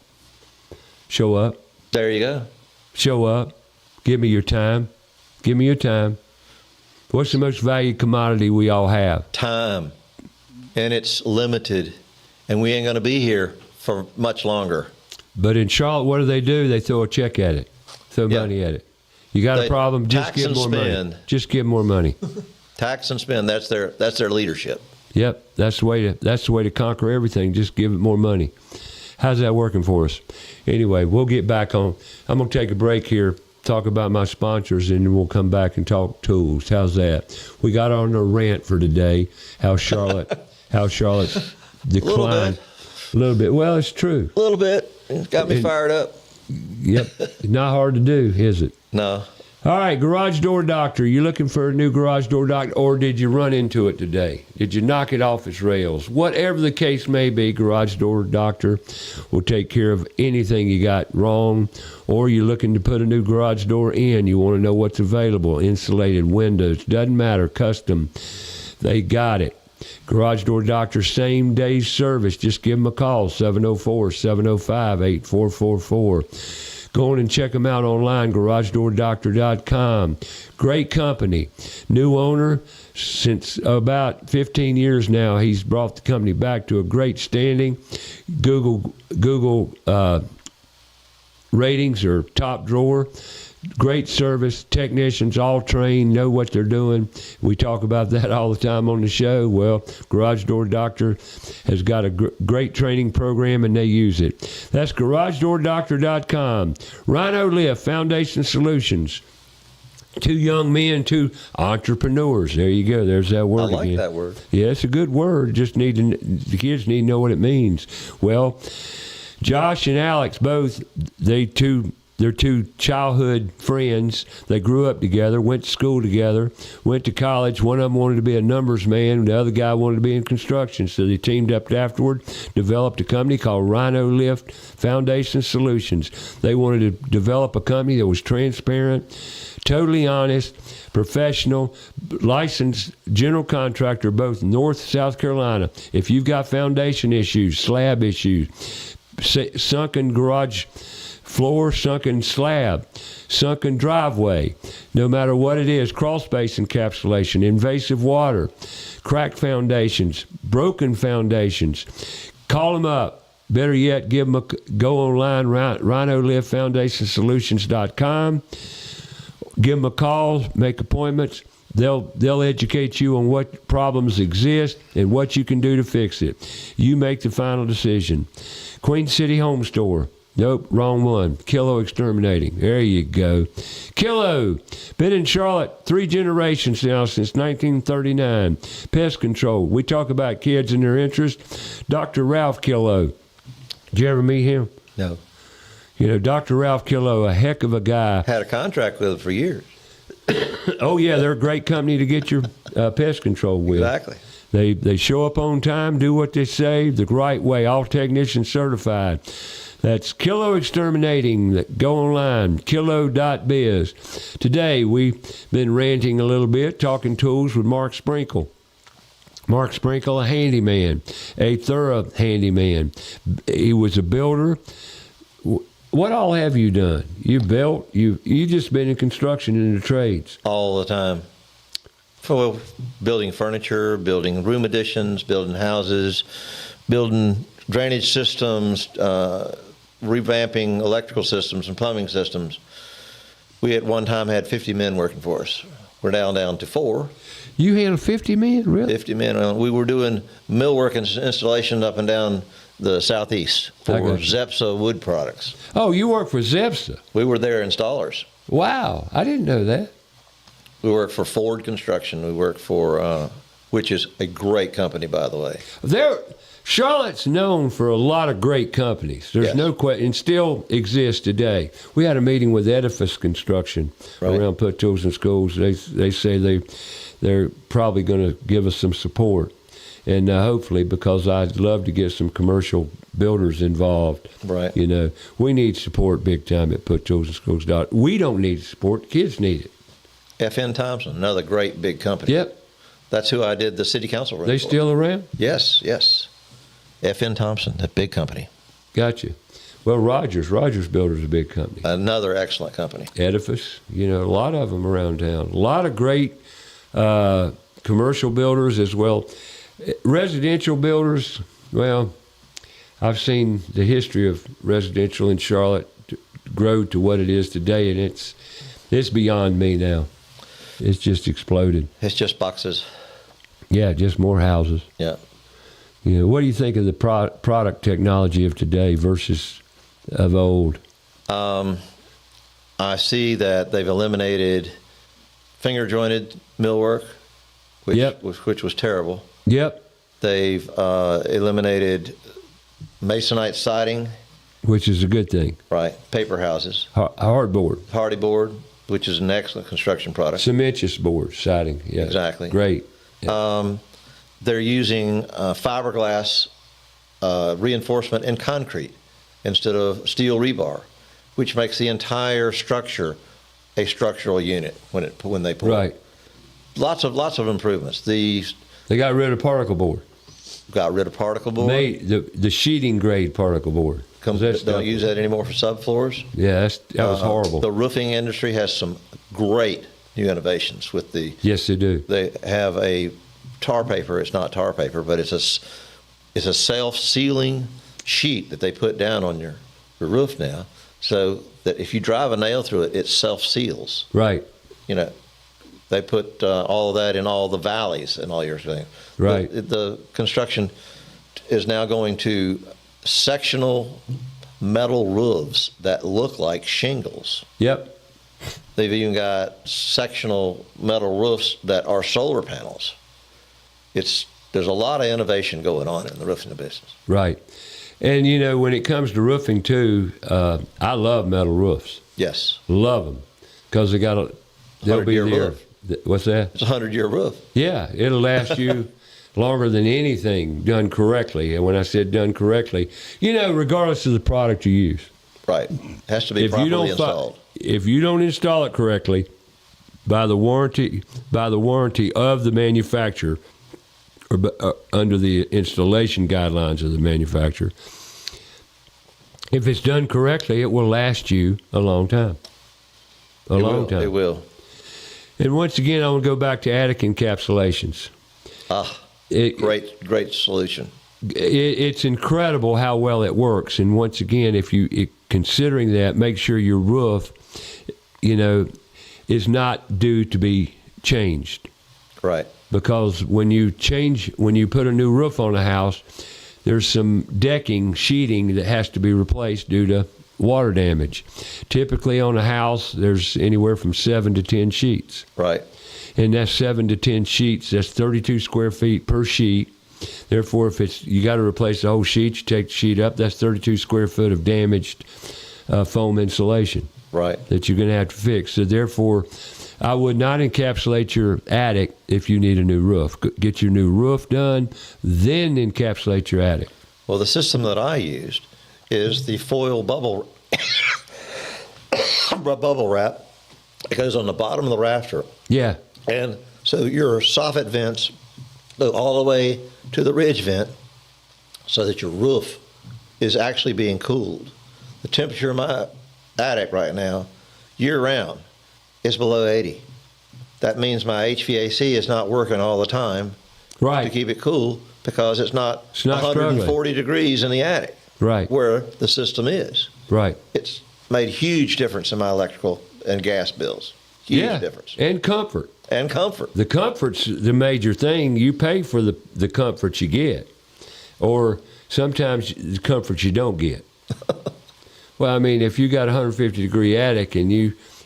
Show up. There you go. Show up. Give me your time. Give me your time. What's the most valued commodity we all have? Time. And it's limited. and we ain't going to be here for much longer. But in Charlotte, what do? They throw a check at it, throw money at it. You got a problem? Just tax give and more spend. money. Just give more money. Tax and spend. That's their leadership. Yep, that's the way to conquer everything. Just give it more money. How's that working for us? Anyway, we'll get back on. I'm gonna take a break here, talk about my sponsors, and then we'll come back and talk tools. How's that? We got on a rant for today. How Charlotte declined a little bit. Well, it's true. A little bit. It's got me fired up. Yep, not hard to do, is it? No. All right, Garage Door Doctor. You looking for a new garage door doctor, or did you run into it today? Did you knock it off its rails? Whatever the case may be, Garage Door Doctor will take care of anything you got wrong, or you're looking to put a new garage door in. You want to know what's available, insulated windows, doesn't matter, custom. They got it. Garage Door Doctor, same day service. Just give them a call, 704-705-8444. Go on and check them out online, garagedoordoctor.com. Great company. New owner since about 15 years now. He's brought the company back to a great standing. Google ratings are top drawer. Great service, technicians all trained, know what they're doing. We talk about that all the time on the show. Well, Garage Door Doctor has got a great training program, and they use it. That's garagedoordoctor.com. Rhino Lift Foundation Solutions. 2 young men, 2 entrepreneurs. There you go. There's that word again. I like that word. Yeah, it's a good word. The kids need to know what it means. Well, Josh and Alex, they're 2 childhood friends. They grew up together, went to school together, went to college. One of them wanted to be a numbers man. The other guy wanted to be in construction. So they teamed up afterward, developed a company called Rhino Lift Foundation Solutions. They wanted to develop a company that was transparent, totally honest, professional, licensed general contractor, both North South Carolina. If you've got foundation issues, slab issues, sunken garage floor, sunken slab, sunken driveway, no matter what it is, crawl space encapsulation, invasive water, cracked foundations, broken foundations, call them up. Better yet, give them go online, rhinoliftfoundationsolutions.com. Give them a call, make appointments. They'll educate you on what problems exist and what you can do to fix it. You make the final decision. Queen City Home Store. Nope, wrong one. Kilo Exterminating. There you go. Kilo. Been in Charlotte 3 generations now, since 1939. Pest control. We talk about kids and their interests. Dr. Ralph Kilo. Did you ever meet him? No. You know, Dr. Ralph Kilo, a heck of a guy. Had a contract with them for years. Oh, yeah, they're a great company to get your pest control with. Exactly. They show up on time, do what they say the right way. All technicians certified. That's Kilo Exterminating. Go online, kilo.biz. Today, we've been ranting a little bit, talking tools with Mark Sprinkle. Mark Sprinkle, a handyman, a thorough handyman. He was a builder. What all have you done? You built. You just been in construction in the trades all the time. For building furniture, building room additions, building houses, building drainage systems, revamping electrical systems and plumbing systems. We at one time had 50 men working for us. We're down to 4. You handled 50 men, really? 50 men. We were doing millwork and installation up and down the southeast for Zepsa wood products. Oh, you work for Zepsa? We were their installers. Wow, I didn't know that. We worked for Ford Construction. We worked for, which is a great company, by the way. Charlotte's known for a lot of great companies. There's no question, and still exists today. We had a meeting with Edifice Construction around Put Tools in Schools. They say they're probably going to give us some support, and hopefully, because I'd love to get some commercial builders involved. Right. You know, we need support big time at Put Tools in Schools. We don't need support; kids need it. FN Thompson, another great big company. Yep. That's who I did the city council run They for. still around? Yes. FN Thompson, that big company. Gotcha. Well, Rogers Builders is a big company. Another excellent company. Edifice, you know, a lot of them around town. A lot of great commercial builders as well. Residential builders, well, I've seen the history of residential in Charlotte grow to what it is today, and it's beyond me now. It's just exploded. It's just boxes. Yeah, just more houses. Yeah. You know, what do you think of the product technology of today versus of old? I see that they've eliminated finger jointed millwork, which was terrible. Yep. They've eliminated masonite siding. Which is a good thing. Right. Paper houses. Hardboard. Hardy board, which is an excellent construction product. Cementous board siding. Yeah. Exactly. Great. Yeah. They're using fiberglass reinforcement in concrete instead of steel rebar, which makes the entire structure a structural unit when they pour. Right. Lots of improvements. They got rid of particle board. got rid of particle board. The sheeting grade particle board. Don't use that anymore for subfloors. Yeah, that was horrible. The roofing industry has some great new innovations with the. Yes, they do. They have a tar paper. It's not tar paper, but it's a self-sealing sheet that they put down on your roof now, so that if you drive a nail through it, it self-seals. Right. You know, they put all of that in all the valleys and all your things. Right. The construction is now going to sectional metal roofs that look like shingles. Yep. They've even got sectional metal roofs that are solar panels. There's a lot of innovation going on in the roofing business. Right. And, you know, when it comes to roofing, too, I love metal roofs. Yes. Love them. Because they'll be there. Roof. What's that? It's a 100-year roof. Yeah. It'll last you longer than anything done correctly. And when I said done correctly, you know, regardless of the product you use. Right. It has to be properly installed. If you don't install it correctly, by the warranty of the manufacturer, or under the installation guidelines of the manufacturer, if it's done correctly, it will last you a long time. A long time. It will. And once again, I want to go back to attic encapsulations. Great solution. It's incredible how well it works. And once again, if you considering that, make sure your roof, you know, is not due to be changed. Right. Because when you put a new roof on a house, there's some decking, sheeting that has to be replaced due to water damage. Typically on a house, there's anywhere from 7 to 10 sheets. Right. And that's 7 to 10 sheets. That's 32 square feet per sheet. Therefore, if you got to replace the whole sheet, you take the sheet up. That's 32 square foot of damaged foam insulation. Right. That you're going to have to fix. So therefore, I would not encapsulate your attic if you need a new roof. Get your new roof done, then encapsulate your attic. Well, the system that I used is the foil bubble wrap. It goes on the bottom of the rafter. Yeah. And so your soffit vents go all the way to the ridge vent so that your roof is actually being cooled. The temperature of my attic right now, year-round, is below 80. That means my HVAC is not working all the time to keep it cool because it's not 140 struggling. degrees in the attic where the system is. Right. It's made huge difference in my electrical and gas bills. Huge difference. And comfort. And comfort. The comfort's the major thing. You pay for the comfort you get. Or sometimes the comfort you don't get. Well, I mean, if you got a 150-degree attic and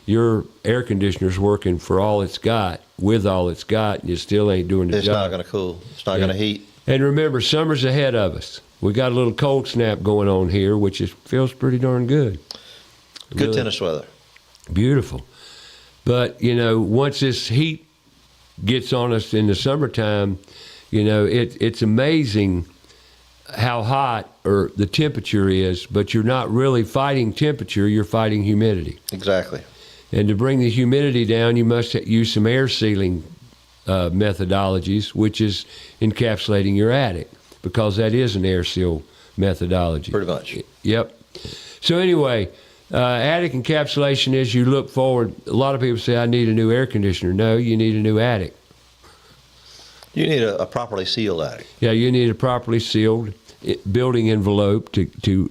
your air conditioner's working for all it's got, with all it's got, and you still ain't doing the job. It's not going to cool. It's not going to heat. And remember, summer's ahead of us. We got a little cold snap going on here, which feels pretty darn good. Good really, tennis weather. Beautiful. But, you know, once this heat gets on us in the summertime, you know, it's amazing how hot or the temperature is, but you're not really fighting temperature, you're fighting humidity. Exactly. And to bring the humidity down, you must use some air sealing methodologies, which is encapsulating your attic, because that is an air seal methodology. Pretty much. Yep. So anyway, attic encapsulation is you look forward. A lot of people say, I need a new air conditioner. No, you need a new attic. You need a properly sealed attic. Yeah, you need it properly sealed. building envelope to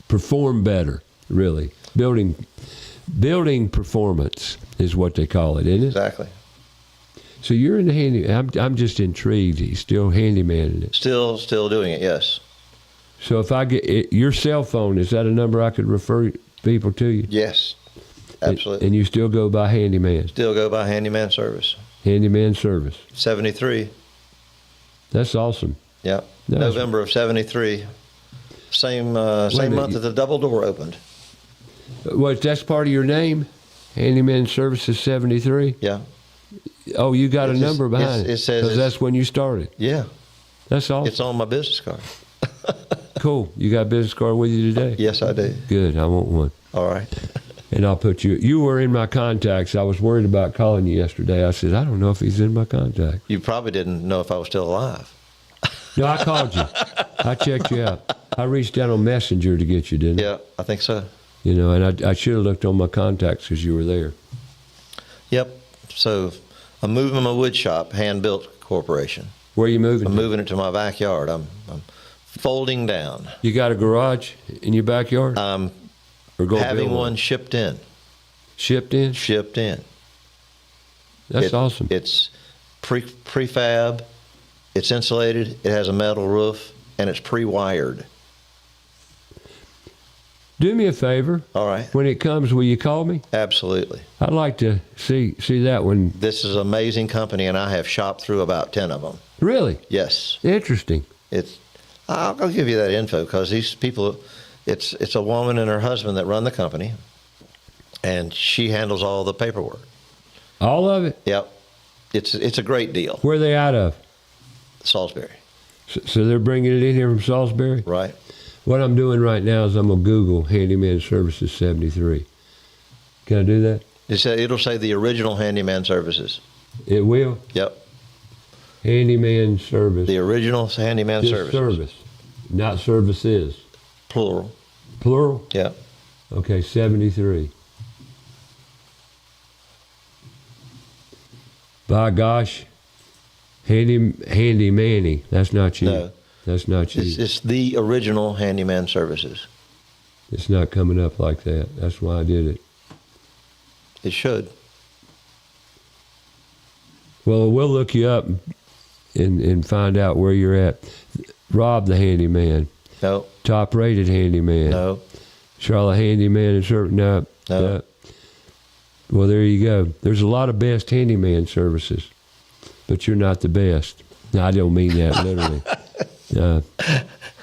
perform better, really. Building performance is what they call it, isn't it? Exactly. So you're in the handy. I'm just intrigued. He's still handymaning it. Still doing it, yes. So if I get your cell phone, is that a number I could refer people to you? Yes, absolutely. And you still go by Handyman? Still go by Handyman Service. Handyman Service. 73. That's awesome. Yep. That's- November of 73. Same month that the double door opened. What? That's part of your name? Handyman Services 73? Yeah. Oh, you got a number behind it. It says because that's when you started. Yeah. That's awesome. It's on my business card. Cool. You got a business card with you today? Yes, I do. Good. I want one. All right. And I'll put you. You were in my contacts. I was worried about calling you yesterday. I said, I don't know if he's in my contacts. You probably didn't know if I was still alive. No, I called you. I checked you out. I reached out on Messenger to get you, didn't I? Yeah, I think so. You know, and I should have looked on my contacts because you were there. Yep. So I'm moving my wood shop, Hand Built Corporation. Where are you moving? I'm to? moving it to my backyard. I'm folding down. You got a garage in your backyard? I'm Or go having build one shipped in. Shipped in? Shipped in. That's awesome. It's prefab. It's insulated. It has a metal roof, and it's pre-wired. Do me a favor. All right. When it comes, will you call me? Absolutely. I'd like to see that one. This is an amazing company, and I have shopped through about 10 of them. Really? Yes. Interesting. I'll give you that info because these people, it's a woman and her husband that run the company, and she handles all the paperwork. All of it? Yep. It's a great deal. Where are they out of? Salisbury. So they're bringing it in here from Salisbury? Right. What I'm doing right now is I'm going to Google Handyman Services 73. Can I do that? It'll say the original Handyman Services. It will? Yep. Handyman Service. The original Handyman Just Services. service, not services. Plural. Plural? Yep. Okay, 73. By gosh, Handy Manny. That's not you. No. That's not you. It's the original Handyman Services. It's not coming up like that. That's why I did it. It should. Well, we'll look you up and find out where you're at. Rob the Handyman. No. Top rated Handyman. No. Charlotte Handyman and certain. No. Well, there you go. There's a lot of best handyman services, but you're not the best. No, I don't mean that literally.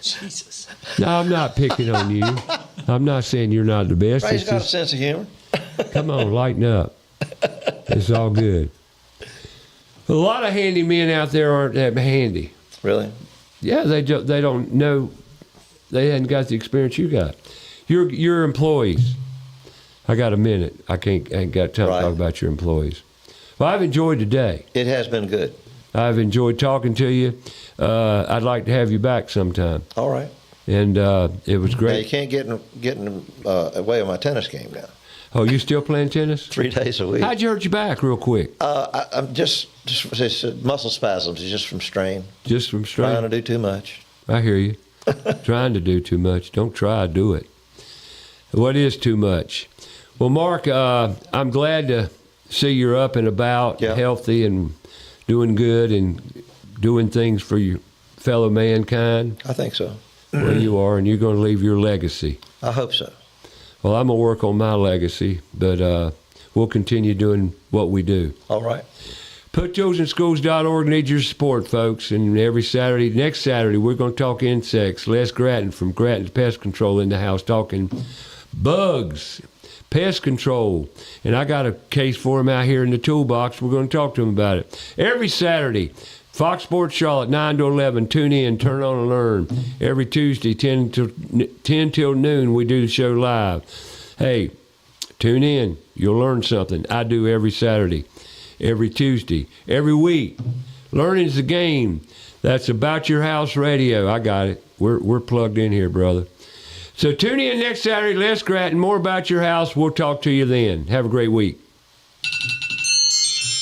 Jesus. No, I'm not picking on you. I'm not saying you're not the best. Ray's It's got a just, sense of humor. come on, lighten up. It's all good. A lot of handymen out there aren't that handy. Really? Yeah, they don't know. They hadn't got the experience you got. Your employees. I got a minute. I ain't got time to talk about your employees. Well, I've enjoyed today. It has been good. I've enjoyed talking to you. I'd like to have you back sometime. All right. And it was Now, great. you can't get in the way of my tennis game now. Oh, you still playing tennis? 3 days a week. How'd you hurt your back real quick? I'm just it's muscle spasms. It's just from strain. Just from strain? Trying to do too much. I hear you. Trying to do too much. Don't try, do it. What is too much? Well, Mark, I'm glad to see you're up and about, healthy and doing good and doing things for your fellow mankind. I think so. Where you are, and you're going to leave your legacy. I hope so. Well, I'm going to work on my legacy, but we'll continue doing what we do. All right. PutToesInSchools.org needs your support, folks. And next Saturday, we're going to talk insects. Les Grattan from Grattan's Pest Control in the house talking bugs, pest control. And I got a case for him out here in the toolbox. We're going to talk to him about it. Every Saturday, Fox Sports Charlotte, 9 to 11. Tune in, turn on and learn. Every Tuesday, 10 till noon, we do the show live. Hey, tune in. You'll learn something. I do every Saturday, every Tuesday, every week. Learning's the game. That's About Your House Radio. I got it. We're plugged in here, brother. So tune in next Saturday. Les Grattan, more about your house. We'll talk to you then. Have a great week.